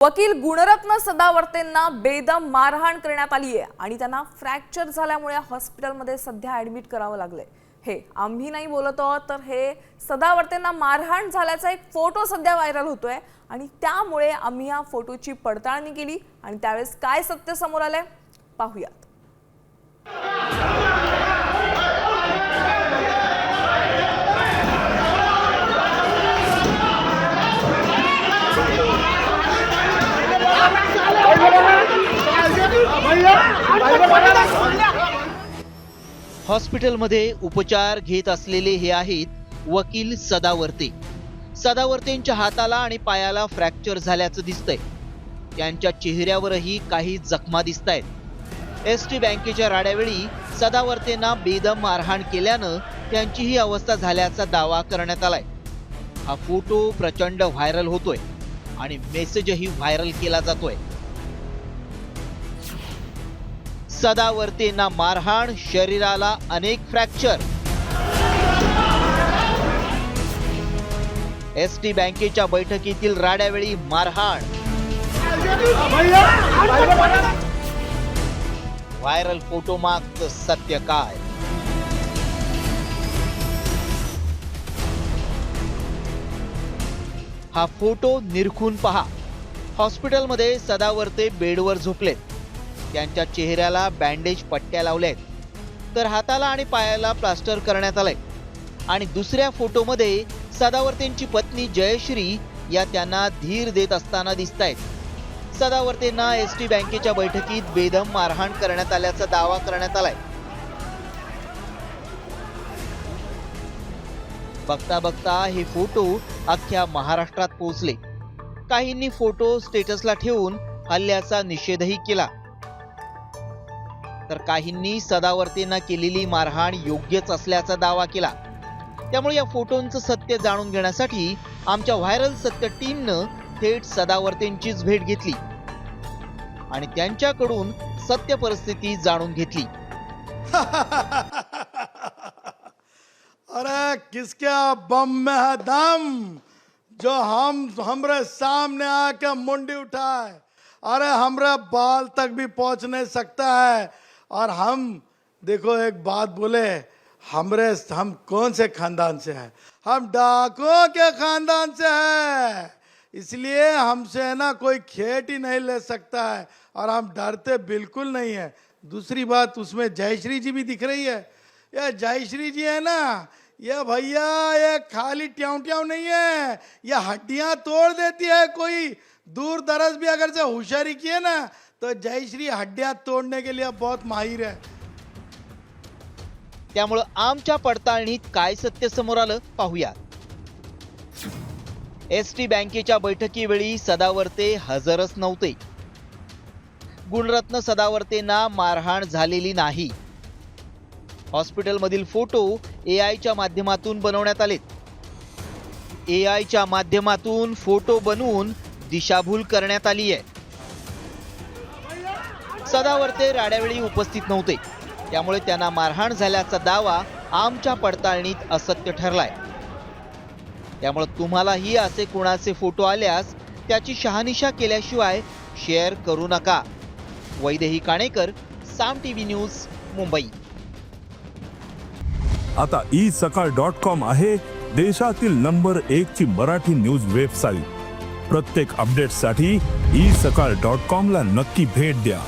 वकील गुणरत्न सदावर्तेंना बेदम मारहाण करण्यात आली आहे आणि त्यांना फ्रॅक्चर झाल्यामुळे हॉस्पिटलमध्ये सध्या ॲडमिट करावं लागलंय। हे आम्ही नाही बोलत आहोत, तर हे सदावर्तेंना मारहाण झाल्याचा एक फोटो सध्या व्हायरल होतोय आणि त्यामुळे आम्ही या फोटोची पडताळणी केली आणि त्यावेळेस काय सत्य समोर आलंय पाहूयात। हॉस्पिटलमध्ये उपचार घेत असलेले हे आहेत वकील सदावर्ते। सदावर्तेंच्या हाताला आणि पायाला फ्रॅक्चर झाल्याचं दिसतंय। त्यांच्या चेहऱ्यावरही काही जखमा दिसतायत। एसटी बँकेच्या राड्यावेळी सदावर्तेंना बेदम मारहाण केल्यानं त्यांची ही अवस्था झाल्याचा दावा करण्यात आलाय। हा फोटो प्रचंड व्हायरल होतोय आणि मेसेजही व्हायरल केला जातोय। सदावर्तेंना मारहाण, शरीराला अनेक फ्रॅक्चर। एसटी बँकेच्या बैठकीतील राड्यावेळी मारहाण। व्हायरल फोटो मागचं सत्य काय? हा फोटो निरखून पहा। हॉस्पिटलमध्ये सदावर्ते बेडवर झोपलेत। त्यांच्या चेहऱ्याला बँडेज पट्ट्या लावल्यात, तर हाताला आणि पायाला प्लास्टर करण्यात आलंय। आणि दुसऱ्या फोटोमध्ये सदावर्तेंची पत्नी जयश्री या त्यांना धीर देत असताना दिसतायत। सदावर्तेंना एसटी बँकेच्या बैठकीत बेदम मारहाण करण्यात आल्याचा दावा करण्यात आलाय। बघता बघता हे फोटो अख्ख्या महाराष्ट्रात पोहोचले। काहींनी फोटो स्टेटसला ठेवून हल्ल्याचा निषेधही केला, तर काहींनी सदावर्तेंना केलेली मारहाण योग्यच असल्याचा दावा केला। त्यामुळे या फोटोंचं सत्य जाणून घेण्यासाठी आमच्या व्हायरल सत्य टीमनं थेट सदावर्तेंचीच भेट घेतली आणि त्यांच्याकडून सत्य परिस्थिती जाणून घेतली। अरे किसके बम में है दम जो हमरे सामने आके मुंडी उठाए। अरे हमरे बाल तक भी पहुंच नहीं सकता है। और हम देखो एक बात बोले, हम कौन से खानदान से हैं? हम डाकुओं के खानदान से हैं। इसलिए हमसे ना कोई खेट ही नहीं ले सकता है और हम डरते बिल्कुल नहीं है। दूसरी बात, उसमें जयश्री जी भी दिख रही है। ये जयश्री जी है ना, ये भैया ये खाली ट्याव ट्याव नहीं है, ये हड्डियां तोड़ देती है। कोई दूर दराज भी अगर से होशियारी की है ना, तो जयश्री हड्डियां तोड़ने के लिए बहुत माहिर है। त्यामुळे आमच्या पडताळणीत काय सत्य समोर आलं पाहूया। एसटी बँकेच्या बैठकीवेळी सदावर्ते हजरच नव्हते। गुणरत्न सदावर्तेंना मारहाण झालेली नाही। हॉस्पिटलमधील फोटो एआयच्या माध्यमातून बनवण्यात आलेत। एआयच्या माध्यमातून फोटो बनवून दिशाभूल करण्यात आली आहे। सदावर्ते राड्यावेळी उपस्थित नव्हते, त्यामुळे त्यांना मारहाण झाल्याचा दावा आमच्या पडताळणीत असत्य ठरलाय। त्यामुळे तुम्हालाही असे कोणाचे फोटो आल्यास त्याची शहानिशा केल्याशिवाय शेअर करू नका। वैदेही काणेकर, साम टीव्ही न्यूज, मुंबई। आता isakal.com आहे देशातील नंबर 1 ची मराठी न्यूज वेबसाईट। प्रत्येक अपडेटसाठी isakal.com ला नक्की भेट द्या।